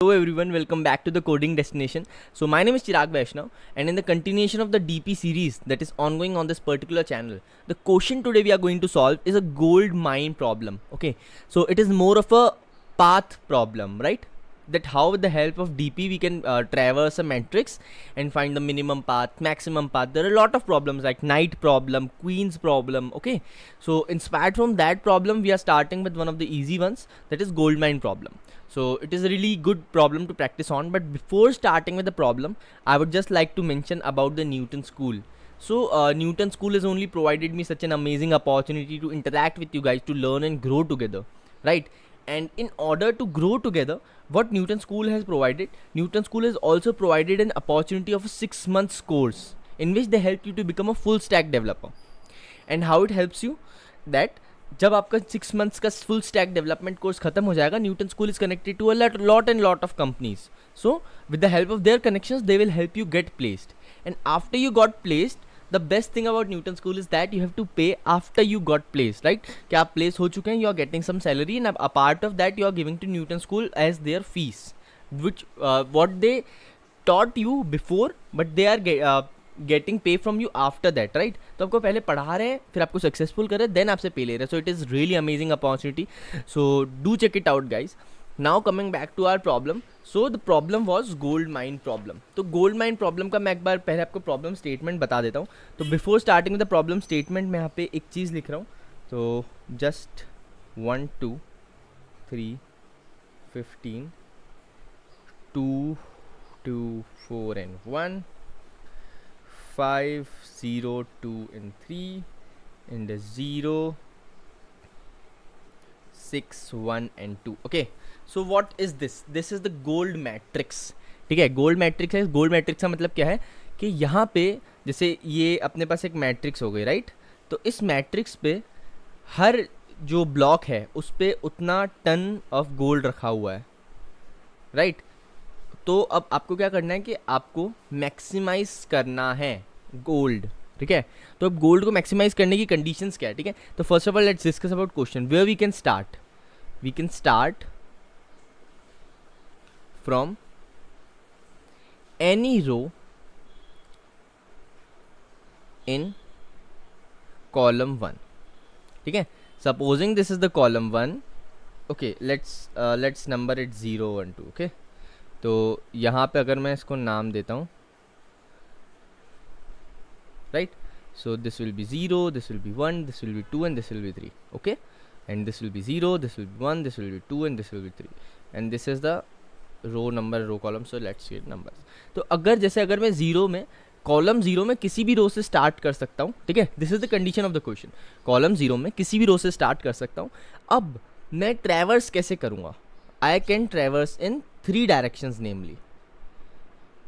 Hello everyone, welcome back to the coding destination. So my name is Chirag Vaishnav, and in the continuation of the DP series that is ongoing on this particular channel, the question today we are going to solve is a gold mine problem. Okay, so it is more of a path problem, right? That how with the help of DP we can traverse a matrix and find the minimum path, maximum path. There are a lot of problems like knight problem, queen's problem. Okay, so inspired from that problem we are starting with one of the easy ones, that is gold mine problem. So it is a really good problem to practice on, but before starting with the problem I would just like to mention about the Newton School. So Newton School has only provided me such an amazing opportunity to interact with you guys, to learn and grow together, right? And in order to grow together, what Newton School has provided, Newton School has also provided an opportunity of a 6 months course in which they help you to become a full stack developer. And how it helps you, that जब आपका 6 months का full stack development course खत्म हो जाएगा, Newton School is connected to a lot of companies. So with the help of their connections they will help you get placed. And after you got placed, the best thing about Newton School is that you have to pay after you got placed, right? कि आप place हो चुके हैं, you are getting some salary, and a part of that you are giving to Newton School as their fees, which what they taught you before, but they are getting pay from you after that, right? तो आपको पहले पढ़ा रहे हैं, फिर आपको successful कर रहे हैं, देन आपसे पे ले रहे हैं. So it is really amazing opportunity. So do check it out guys. Now coming back to our problem. So the problem was gold mine problem. तो गोल्ड माइन प्रॉब्लम का मैं एक बार पहले आपको प्रॉब्लम स्टेटमेंट बता देता हूँ. तो before starting the problem statement मैं यहाँ पे एक चीज़ लिख रहा हूँ. तो just 1 2 3 15 2 2 4 and 1 5 0 2 and 3 and 0 6 1 and 2. okay, so what is this is the gold matrix. ठीक है, गोल्ड मैट्रिक्स है. गोल्ड मैट्रिक्स का मतलब क्या है कि यहाँ पे जैसे ये अपने पास एक मैट्रिक्स हो गई, राइट? तो इस मैट्रिक्स पे हर जो ब्लॉक है उस पे उतना टन ऑफ गोल्ड रखा हुआ है, राइट? तो अब आपको क्या करना है कि आपको मैक्सिमाइज करना है गोल्ड. ठीक है, तो अब गोल्ड को मैक्सिमाइज करने की कंडीशंस क्या है? ठीक है, तो first of all let's discuss about question. Where we can start from any row in column 1. ठीक है, supposing this is the column 1. Okay, let's number it 0 1 2. Okay, तो यहाँ पे अगर मैं इसको नाम देता हूँ, right? So this will be 0, this will be 1, this will be 2 and this will be 3. Okay, and this will be 0, this will be 1, this will be 2 and this will be 3. And this is the row number, row column. So let's get numbers. तो अगर मैं zero में, column 0 में किसी भी रो से start कर सकता हूँ. ठीक है, this is the condition of the question. Column 0 में किसी भी रो से स्टार्ट कर सकता हूँ. अब मैं ट्रैवर्स कैसे करूँगा? I can traverse in 3 directions. Namely,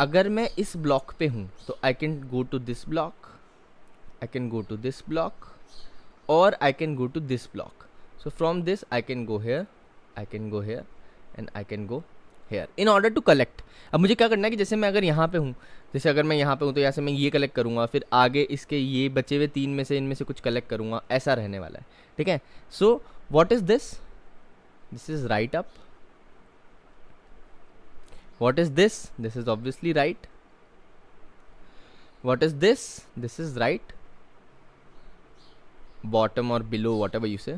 अगर मैं इस ब्लॉक पे हूँ तो I can go to this block, I can go to this block, और I can go to this block. So from this I can go here, I can go here and I can go here in order to collect. अब मुझे क्या करना है कि जैसे मैं अगर यहाँ पे हूँ, जैसे अगर मैं यहाँ पे हूँ तो यहाँ से मैं ये कलेक्ट करूँगा, फिर आगे इसके ये बचे हुए 3 में से इनमें से कुछ कलेक्ट करूँगा. ऐसा रहने वाला है. ठीक है, so what is this? This is right up. What is this? This is obviously right. What is this? This is right. Bottom or below, whatever you say.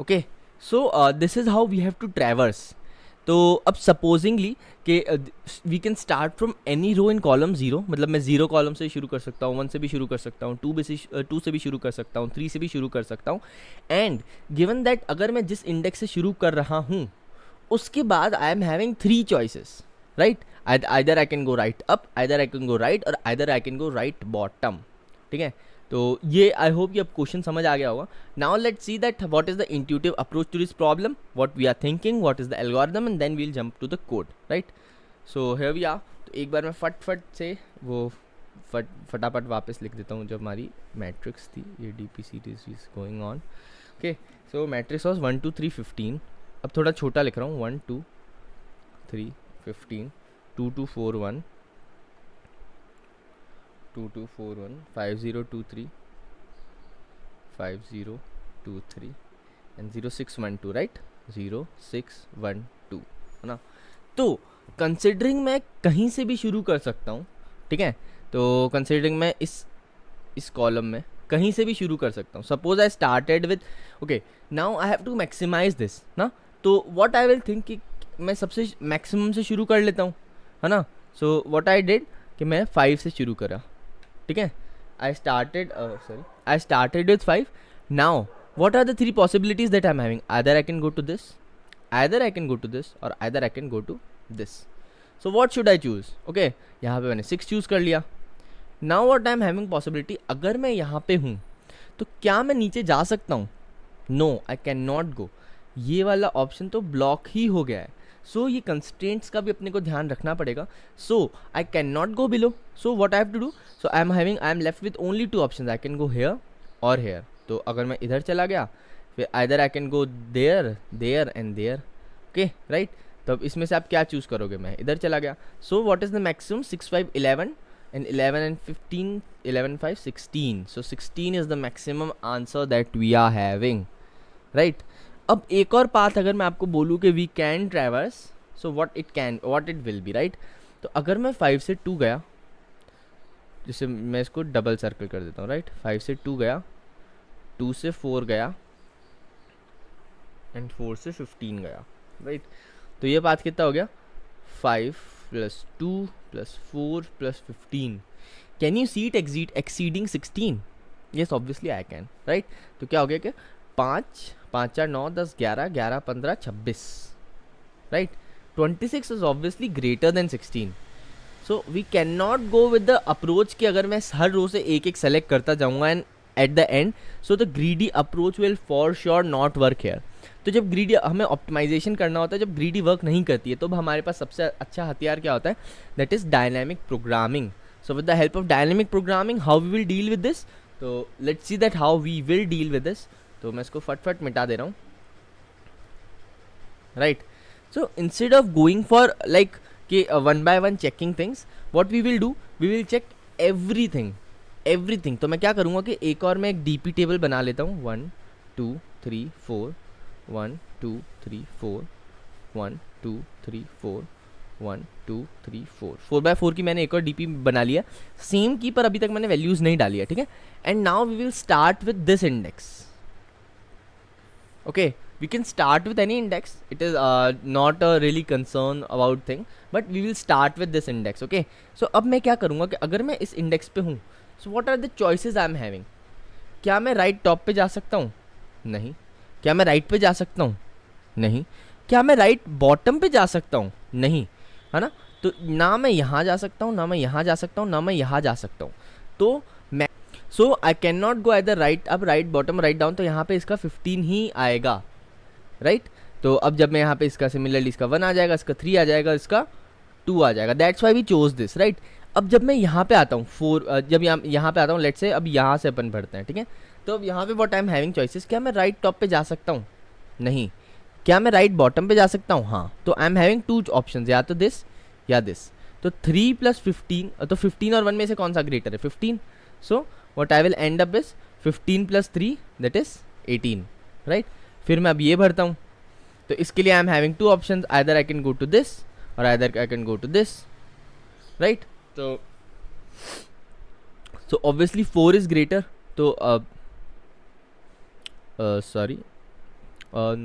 Okay, so this is how we have to traverse. तो अब supposingly कि we can start from any row in column 0. मतलब मैं 0 column से शुरू कर सकता हूँ, 1 से भी शुरू कर सकता हूँ, 2 से भी शुरू कर सकता हूँ, 3 से भी शुरू कर सकता हूँ. एंड गिवन दैट अगर मैं जिस इंडेक्स से शुरू कर रहा हूँ उसके बाद I am having 3 choices, right? Either I can go right up, either I can go right, और either I can go right bottom. ठीक है, तो ये आई होप ये अब क्वेश्चन समझ आ गया होगा. Now let's see that what is the intuitive approach to this problem, what we are thinking, what is the algorithm, and then we will jump to the code, right? So here we are. तो एक बार मैं फट से वो फटाफट वापस लिख देता हूँ जब हमारी मैट्रिक्स थी. ये DP series is going on. Okay, so matrix was 1 2 3 15. अब थोड़ा छोटा लिख रहा हूँ. 1 2 3 15 2 2 4 1 2 2 4 1 5 0 2 3 5 0 2 3 and 0 6 1 2, right? 0 6 1 2 है ना. तो कंसिडरिंग मैं कहीं से भी शुरू कर सकता हूँ, ठीक है। तो कंसिडरिंग मैं इस कॉलम में कहीं से भी शुरू कर सकता हूँ। Suppose I started with, okay, now I have to maximize this ना, तो व्हाट आई विल थिंक कि मैं सबसे मैक्सिमम से शुरू कर लेता हूँ, है ना। सो व्हाट आई डिड कि मैं 5 से शुरू करा, ठीक है। आई started with 5. Now what are the 3 possibilities that I'm having? Either I can go to this, either I can go to this, or either I can go to this. So what should I choose? Okay, यहाँ पे मैंने 6 choose कर लिया. Now what I'm having possibility, अगर मैं यहाँ पे हूँ तो क्या मैं नीचे जा सकता हूँ? No, I cannot go. ये वाला ऑप्शन तो ब्लॉक ही हो गया है. सो ये कंस्ट्रेंट्स का भी अपने को ध्यान रखना पड़ेगा. So I can not go below. So what I have to do, so I am left with only 2 option. I can go here और हेयर. तो अगर मैं इधर चला गया फिर either I can go there, there and there. Okay right. तो अब इसमें से आप क्या चूज़ करोगे? मैं इधर चला गया. So what is the maximum? 6, 5, 11 and 11 and 15, 11, 5, 16. So 16 is the maximum answer that we are having, right? अब एक और पाथ अगर मैं आपको बोलूँ कि we can traverse, so what it will be, right? तो अगर मैं 5 से 2 गया, जैसे मैं इसको डबल सर्कल कर देता हूँ, राइट? 5 से 2 गया, 2 से 4 गया एंड 4 से 15 गया, राइट? तो ये पाथ कितना हो गया? 5 + 2 + 4 + 15. Can you see it exceeding 16? Yes obviously I can, right? तो क्या हो गया कि 5, 5, 4, 9, 10, 11, 11, 15, 26, right? 26 is obviously greater than 16. So we can not go with the approach कि अगर मैं हर रो से एक एक सेलेक्ट करता जाऊँगा and at the end, so the greedy approach will for sure not work here. तो जब ग्रीडी हमें ऑप्टिमाइजेशन करना होता है, जब ग्रीडी वर्क नहीं करती है, तो हमारे पास सबसे अच्छा हथियार क्या होता है? That is dynamic programming. So with the help of dynamic programming how we will deal with this. तो let's see that how we will deal with this. तो मैं इसको फटफट मिटा दे रहा हूँ, right? So instead of going for like कि 1 by 1 checking things, what we will do, we will check everything. तो मैं क्या करूँगा कि एक और मैं एक डीपी टेबल बना लेता हूँ. 1 2 3 4, 1 2 3 4, 1 2 3 4, 1 2 3 4, 4x4 की मैंने एक और डीपी बना लिया सेम की, पर अभी तक मैंने वैल्यूज़ नहीं डाली है, ठीक है? And now we will start with this index. Okay, we can start with any index. It is not a really concern about thing, but we will start with this index. Okay, so अब मैं क्या करूँगा कि अगर मैं इस index पे हूँ, so what are the choices I am having? क्या मैं राइट टॉप पे जा सकता हूँ? नहीं. क्या मैं राइट पे जा सकता हूँ? नहीं. क्या मैं राइट बॉटम पे जा सकता हूँ? नहीं, है ना? तो ना मैं यहाँ जा सकता हूँ, ना मैं यहाँ जा सकता हूँ, ना मैं यहाँ जा सकता हूँ. तो मैं so I can not go at the right up, right bottom, right down. तो यहाँ पे इसका 15 ही आएगा, राइट? तो अब जब मैं यहाँ पे इसका सिमिलरली इसका 1 आ जाएगा, इसका 3 आ जाएगा, इसका 2 आ जाएगा. That's why we chose this, right? अब जब मैं यहाँ पे आता हूँ 4, जब यहाँ पे आता हूँ, लेट्स से अब यहाँ से अपन भरते हैं, ठीक है? तो अब यहाँ पे what I am having choices. क्या मैं राइट टॉप पे जा सकता हूँ? नहीं. क्या मैं राइट बॉटम पे जा सकता हूँ? हाँ. तो आई एम हैविंग 2 ऑप्शन, या तो दिस या दिस. तो 3 + 15, तो 15 और 1 में से कौन सा ग्रेटर है? 15. सो what I will end up is 15 + 3, that is 18, right? फिर मैं अब ये भरता हूँ. तो इसके लिए I am having 2 options, either I can go to this or either I can go to this, right? तो so obviously 4 is greater. तो sorry,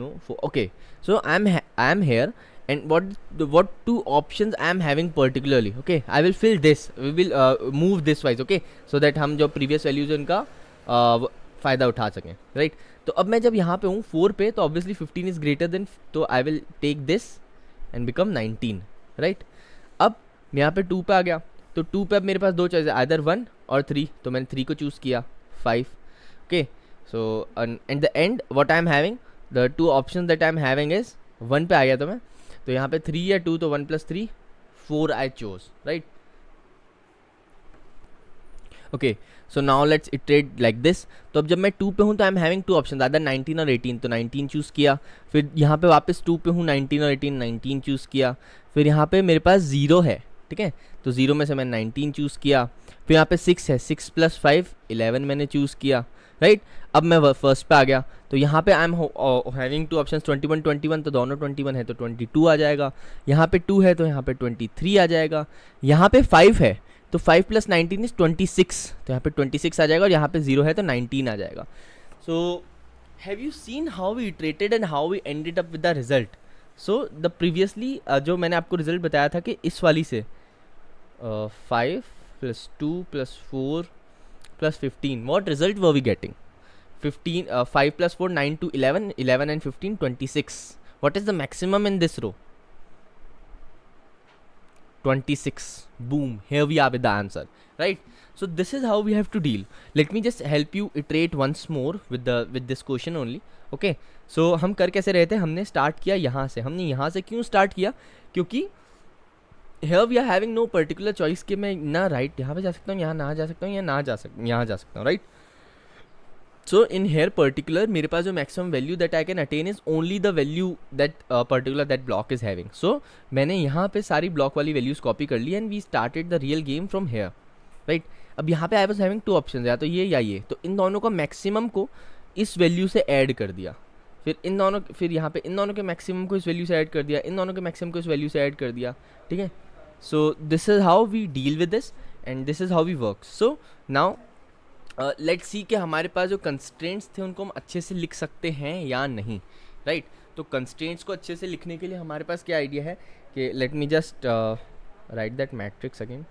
no 4. Okay, so I am here, and what 2 options I am having particularly. Okay, I will fill this, we will move this wise, okay, so that हम जो previous values हैं उनका फ़ायदा उठा सकें, right? तो अब मैं जब यहाँ पे हूँ 4 पे, तो obviously 15 is greater than, तो I will take this and become 19, right? अब मैं यहाँ पे 2 पे आ गया, तो 2 पे अब मेरे पास 2 चॉइस है, either 1 और 3. तो मैंने 3 को चूज़ किया. 5. okay, so at the end what I am having, the 2 options that I am having is 1 पे आ गया. तो मैं तो यहाँ पे 3 या 2, तो 1 + 3 4 I chose, right? okay, so now let's iterate like this. तो अब जब मैं 2 पे हूँ तो आई एम हैविंग 2 ऑप्शन, either 19 और 18. तो 19 चूज़ किया. फिर यहाँ पे वापस 2 पे हूँ, 19 और 18, 19 चूज़ किया. फिर यहाँ पे मेरे पास 0 है, ठीक है? तो 0 में से मैंने 19 चूज़ किया. फिर यहाँ पे 6 है, 6 + 5 11 मैंने चूज़ किया. राइट। अब मैं फर्स्ट पे आ गया, तो यहाँ पे आई एम हैविंग टू ऑप्शंस 21 21, तो दोनों 21 है तो 22 आ जाएगा, यहाँ पे 2 है तो यहाँ पे 23 आ जाएगा, यहाँ पे 5 है तो 5 + 19 इज 26, तो यहाँ पे 26 आ जाएगा, और यहाँ पे 0 है तो 19 आ जाएगा। So have you seen how we iterated and how we ended up with the result? So the previously जो मैंने आपको रिजल्ट बताया था कि इस वाली से 5 + 2 + 4 + 15, what result were we getting? 15 5 + 4 9 to 11, 11 and 15 26. What is the maximum in this row? 26. Boom, here we are with the answer, right? So this is how we have to deal. Let me just help you iterate once more with this question only. Okay, so हम कर कैसे रहे थे, हमने start किया यहाँ से। हमने यहाँ से क्यों स्टार्ट किया? क्योंकि here we are having no particular choice कि मैं ना राइट यहाँ पे जा सकता हूँ, यहाँ ना जा सकता हूँ, या ना जा सकता यहाँ जा सकता हूँ, right. So in here particular मेरे पास जो maximum value that I can attain is only the value that particular that block is having. So मैंने यहाँ पे सारी ब्लॉक वाली वैल्यूज कॉपी कर ली and we started the real game from here, right. अब यहाँ पे आई वाज हैविंग 2 ऑप्शन, या तो ये या ये, तो इन दोनों का मैक्सिमम को इस वैल्यू से ऐड कर दिया, फिर यहाँ पे इन दोनों के मैक्सिमम को इस वैल्यू से ऐड कर दिया, इन दोनों के मैक्सिमम को इस वैल्यू से ऐड कर दिया, ठीक है। So this is how we deal with this and this is how we work. So now let's see कि हमारे पास जो कंस्ट्रेंट्स थे उनको हम अच्छे से लिख सकते हैं या नहीं, राइट। तो कंस्ट्रेंट्स को अच्छे से लिखने के लिए हमारे पास क्या आइडिया है कि let me just right that matrix again.